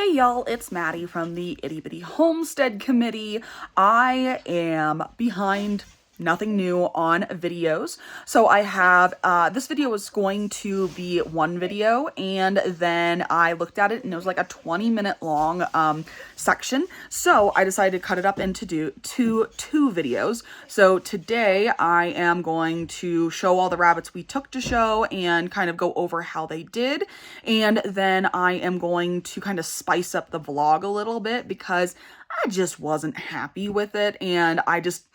Hey y'all, it's Maddie from the Itty Bitty Homestead Committee. I am behind nothing new on videos. So I have, this video was going to be one video, and then I looked at it and it was like a 20-minute long section. So I decided to cut it up into two videos. So today I am going to show all the rabbits we took to show and kind of go over how they did. And then I am going to kind of spice up the vlog a little bit because I just wasn't happy with it, and I just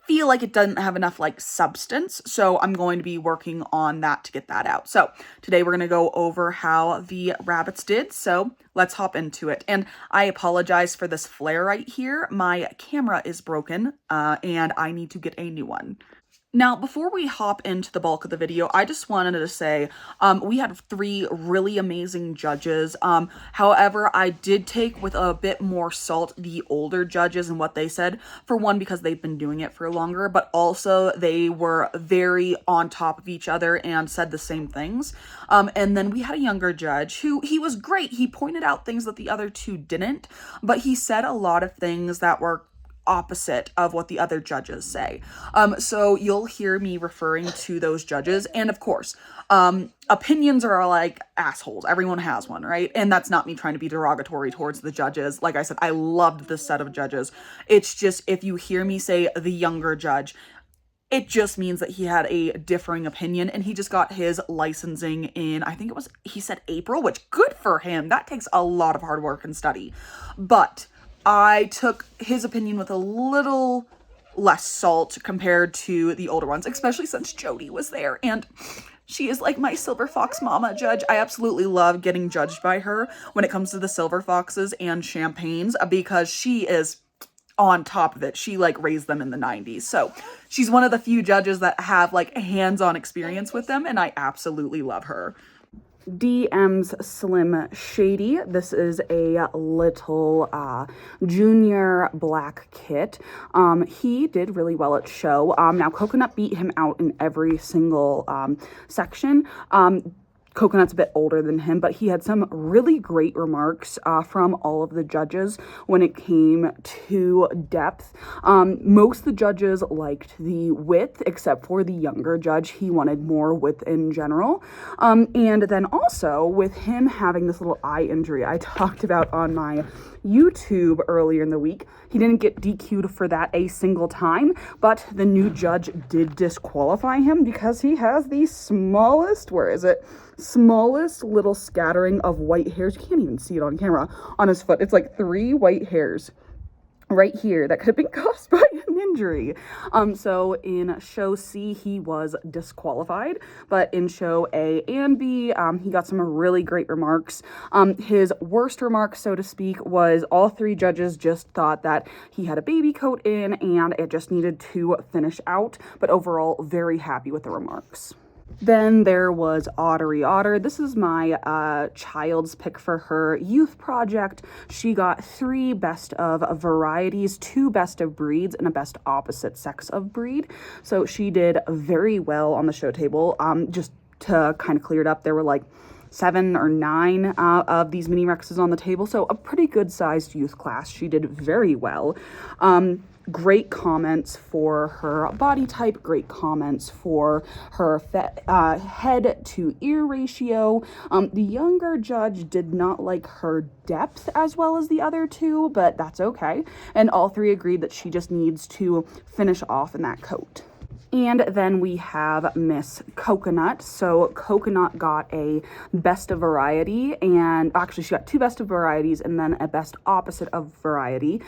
feel like it doesn't have enough like substance. So I'm going to be working on that to get that out. So today we're going to go over how the rabbits did. So let's hop into it. And I apologize for this flare right here. My camera is broken and I need to get a new one. Now, before we hop into the bulk of the video, I just wanted to say we had 3 really amazing judges. However, I did take with a bit more salt the older judges and what they said. For one, because they've been doing it for longer, but also they were very on top of each other and said the same things. And then we had a younger judge who, he was great. He pointed out things that the other 2 didn't, but he said a lot of things that were opposite of what the other judges say. So you'll hear me referring to those judges, and of course, opinions are like assholes. Everyone has one, right? And that's not me trying to be derogatory towards the judges. Like I said, I loved this set of judges. It's just, if you hear me say the younger judge, it just means that he had a differing opinion, and he just got his licensing in, I think it was, he said April, which good for him. That takes a lot of hard work and study. But I took his opinion with a little less salt compared to the older ones, especially since Jody was there, and she is like my silver fox mama judge. I absolutely love getting judged by her when it comes to the silver foxes and champagnes because she is on top of it. She like raised them in the 90s. So she's one of the few judges that have like hands-on experience with them, and I absolutely love her. DM's Slim Shady. This is a little junior black kit. He did really well at show. Now Coconut beat him out in every single section. Coconut's a bit older than him, but he had some really great remarks from all of the judges when it came to depth. Most of the judges liked the width, except for the younger judge. He wanted more width in general. And then also with him having this little eye injury I talked about on my YouTube earlier in the week, he didn't get DQ'd for that a single time, but the new judge did disqualify him because he has the smallest, smallest little scattering of white hairs. You can't even see it on camera on his foot. It's like 3 white hairs right here that could have been caused by an injury. So in show C, he was disqualified, but in show A and B, he got some really great remarks. His worst remark, so to speak, was all 3 judges just thought that he had a baby coat in and it just needed to finish out, but overall, very happy with the remarks. Then there was Ottery Otter. This is my child's pick for her youth project. She got 3 best of varieties, 2 best of breeds, and a best opposite sex of breed. So she did very well on the show table. Just to kind of clear it up, there were like 7 or 9 of these mini Rexes on the table. So a pretty good sized youth class. She did very well. Great comments for her body type, great comments for her head to ear ratio. The younger judge did not like her depth as well as the other 2, but that's okay. And all 3 agreed that she just needs to finish off in that coat. And then we have Miss Coconut. So Coconut got a best of variety, and actually she got 2 best of varieties and then a best opposite of variety.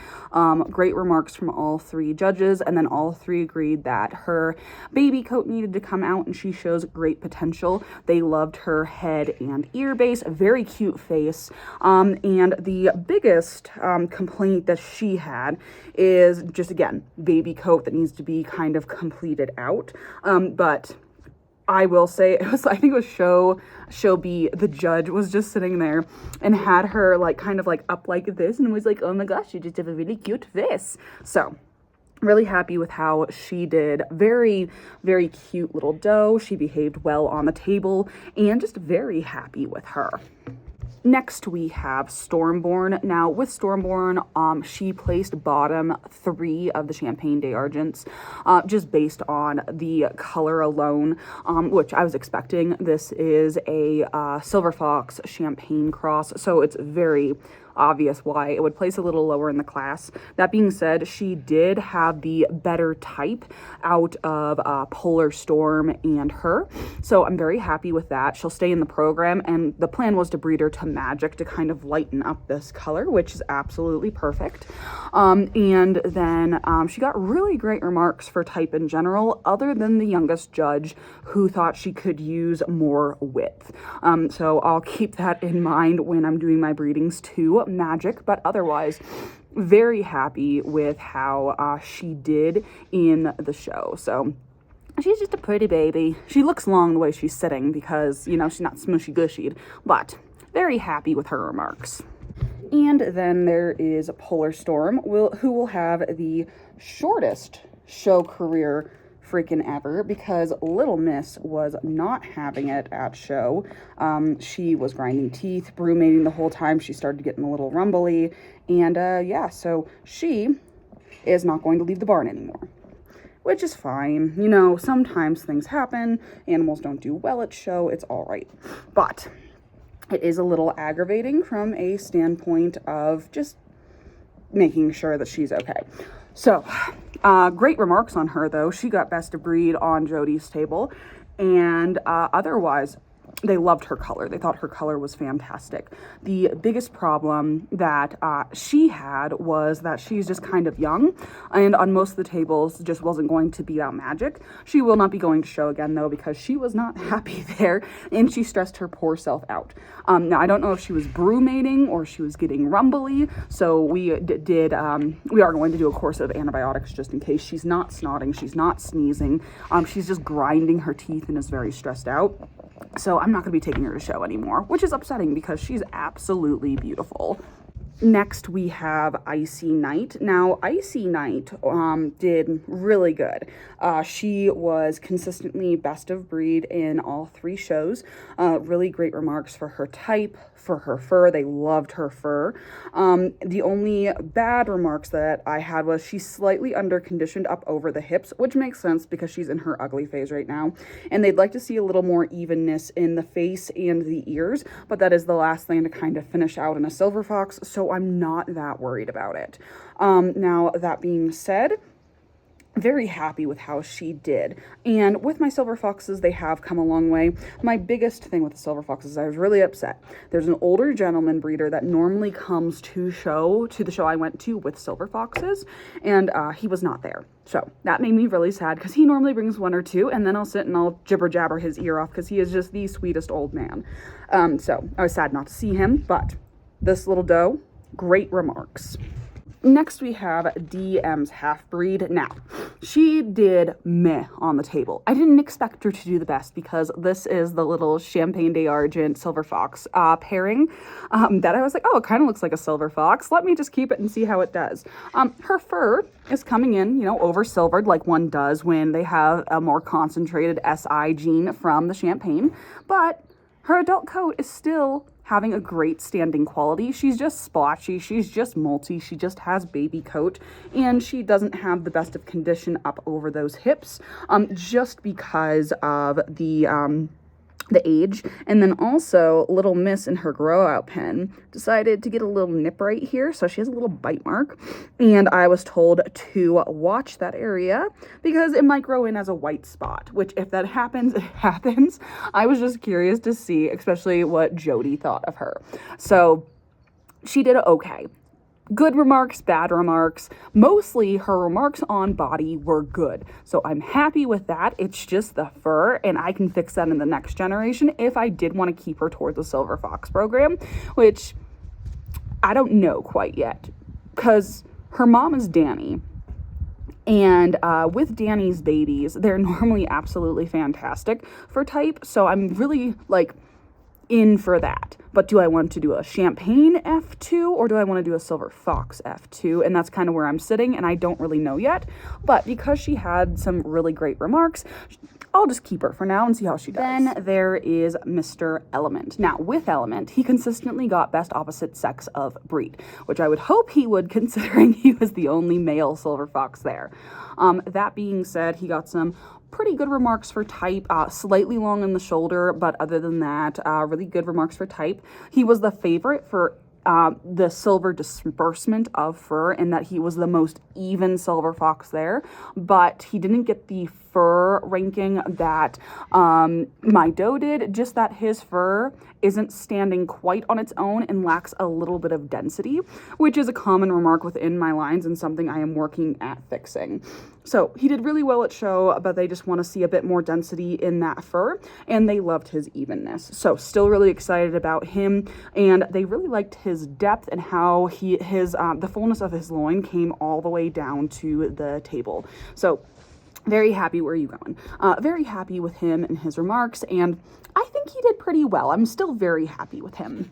Great remarks from all 3 judges, and then all 3 agreed that her baby coat needed to come out and she shows great potential. They loved her head and ear base, a very cute face. And the biggest complaint that she had is just, again, baby coat that needs to be kind of completed out. But I will say, I think it was show B, the judge was just sitting there and had her like kind of like up like this and was like, oh my gosh, you just have a really cute face. So really happy with how she did. Very, very cute little doe. She behaved well on the table, and just very happy with her. Next, we have Stormborn. Now, with Stormborn, she placed bottom 3 of the Champagne des Argents, just based on the color alone, which I was expecting. This is a Silver Fox Champagne cross, so it's very obvious why it would place a little lower in the class. That being said, she did have the better type out of Polar Storm and her, so I'm very happy with that. She'll stay in the program, and the plan was to breed her to Magic to kind of lighten up this color, which is absolutely perfect. And then she got really great remarks for type in general, other than the youngest judge who thought she could use more width. So I'll keep that in mind when I'm doing my breedings too. Magic, but otherwise very happy with how she did in the show. So she's just a pretty baby. She looks long the way she's sitting because, you know, she's not smushy gushied, but very happy with her remarks. And then there is Polar Storm, who will have the shortest show career freaking ever, because Little Miss was not having it at show. She was grinding teeth, brumating the whole time. She started getting a little rumbly, and yeah, so she is not going to leave the barn anymore, which is fine. You know, sometimes things happen. Animals don't do well at show. It's all right, but it is a little aggravating from a standpoint of just making sure that she's okay. So, great remarks on her, though. She got best of breed on Jody's table, and otherwise, they loved her color. They thought her color was fantastic. The biggest problem that she had was that she's just kind of young, and on most of the tables just wasn't going to beat out Magic. She will not be going to show again, though, because she was not happy there, and she stressed her poor self out. Now, I don't know if she was brumating or she was getting rumbly, so we are going to do a course of antibiotics just in case. She's not snotting, she's not sneezing, she's just grinding her teeth and is very stressed out. So I'm not going to be taking her to show anymore, which is upsetting because she's absolutely beautiful. Next, we have Icy Knight. Now, Icy Knight did really good. She was consistently best of breed in all 3 shows. Really great remarks for her type, for her fur. They loved her fur. The only bad remarks that I had was she's slightly under-conditioned up over the hips, which makes sense because she's in her ugly phase right now. And they'd like to see a little more evenness in the face and the ears, but that is the last thing to kind of finish out in a Silver Fox, so I'm not that worried about it. Now, that being said, very happy with how she did. And with my Silver Foxes, they have come a long way. My biggest thing with the Silver Foxes, I was really upset. There's an older gentleman breeder that normally comes to the show I went to with Silver Foxes, and he was not there. So that made me really sad because he normally brings 1 or 2, and then I'll sit and I'll jibber jabber his ear off because he is just the sweetest old man. So I was sad not to see him, but this little doe, great remarks. Next, we have DM's half-breed. Now, she did meh on the table. I didn't expect her to do the best because this is the little Champagne des Argents Silver Fox pairing that I was like, oh, it kind of looks like a Silver Fox. Let me just keep it and see how it does. Her fur is coming in, you know, over-silvered like one does when they have a more concentrated SI gene from the Champagne, but her adult coat is still having a great standing quality. She's just splotchy, she's just molty, she just has baby coat, and she doesn't have the best of condition up over those hips, just because of the age. And then also Little Miss in her grow out pen decided to get a little nip right here, so she has a little bite mark, and I was told to watch that area because it might grow in as a white spot, which if that happens, it happens. I was just curious to see especially what Jody thought of her. So she did okay. Good remarks, bad remarks. Mostly her remarks on body were good. So I'm happy with that. It's just the fur, and I can fix that in the next generation if I did want to keep her towards the Silver Fox program, which I don't know quite yet because her mom is Danny. And with Danny's babies, they're normally absolutely fantastic for type. So I'm really like, in for that. But do I want to do a champagne F2 or do I want to do a silver fox F2? And that's kind of where I'm sitting, and I don't really know yet. But because she had some really great remarks, I'll just keep her for now and see how she does. Then there is Mr. Element. Now, with Element, he consistently got best opposite sex of breed, which I would hope he would, considering he was the only male silver fox there. That being said, he got some pretty good remarks for type, slightly long in the shoulder, but other than that, really good remarks for type. He was the favorite for the silver disbursement of fur, in that he was the most even silver fox there, but he didn't get the fur ranking that my doe did, just that his fur isn't standing quite on its own and lacks a little bit of density, which is a common remark within my lines and something I am working at fixing. So he did really well at show, but they just want to see a bit more density in that fur, and they loved his evenness. So still really excited about him, and they really liked his depth and how the fullness of his loin came all the way down to the table. So very happy. Where are you going? Very happy with him and his remarks, and I think he did pretty well. I'm still very happy with him.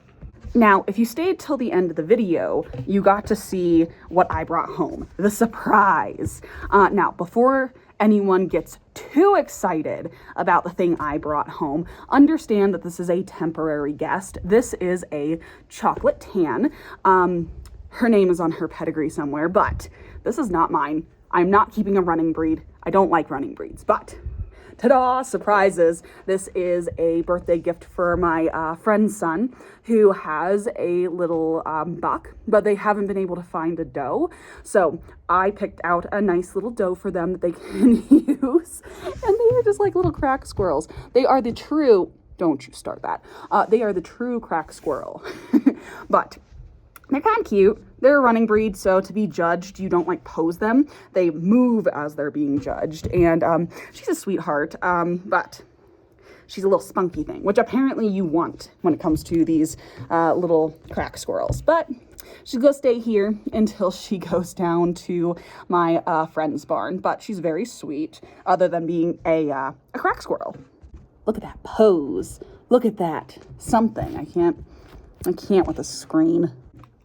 Now, if you stayed till the end of the video, you got to see what I brought home, the surprise. Now, before anyone gets too excited about the thing I brought home, understand that this is a temporary guest. This is a chocolate tan. Her name is on her pedigree somewhere, but this is not mine. I'm not keeping a running breed. I don't like running breeds, but ta-da, surprises. This is a birthday gift for my friend's son, who has a little buck, but they haven't been able to find a doe. So I picked out a nice little doe for them that they can use. And they are just like little crack squirrels. They are the true, don't you start that. They are the true crack squirrel. But they're kind of cute. They're a running breed, so to be judged, you don't like pose them. They move as they're being judged. And she's a sweetheart, but she's a little spunky thing, which apparently you want when it comes to these little crack squirrels. But she's going to stay here until she goes down to my friend's barn. But she's very sweet, other than being a crack squirrel. Look at that pose. Look at that. Something. I can't with a screen.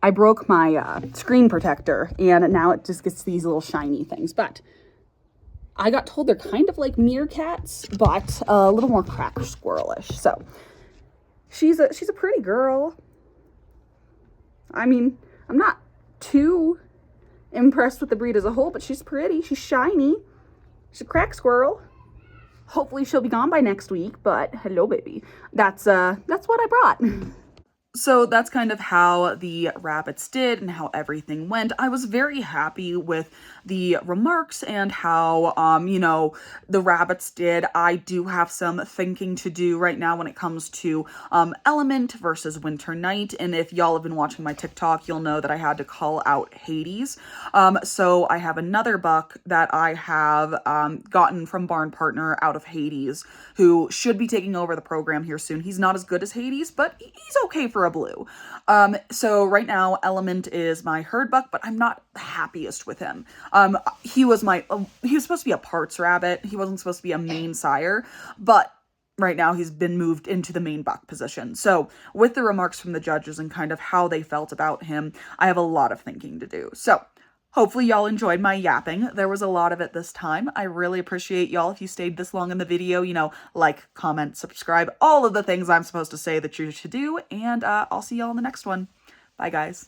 I broke my screen protector, and now it just gets these little shiny things. But I got told they're kind of like meerkats, but a little more crack squirrelish. So she's a pretty girl. I mean, I'm not too impressed with the breed as a whole, but she's pretty. She's shiny. She's a crack squirrel. Hopefully she'll be gone by next week, but hello, baby. That's what I brought. So that's kind of how the rabbits did and how everything went. I was very happy with the remarks and how, the rabbits did. I do have some thinking to do right now when it comes to Element versus Winter Night. And if y'all have been watching my TikTok, you'll know that I had to call out Hades. So I have another buck that I have gotten from Barn Partner out of Hades, who should be taking over the program here soon. He's not as good as Hades, but he's okay for a blue. So right now Element is my herd buck, but I'm not the happiest with him. He was supposed to be a parts rabbit. He wasn't supposed to be a main sire, but right now he's been moved into the main buck position. So with the remarks from the judges and kind of how they felt about him, I have a lot of thinking to do. So hopefully y'all enjoyed my yapping. There was a lot of it this time. I really appreciate y'all if you stayed this long in the video. Like, comment, subscribe, all of the things I'm supposed to say that you should do. And I'll see y'all in the next one. Bye, guys.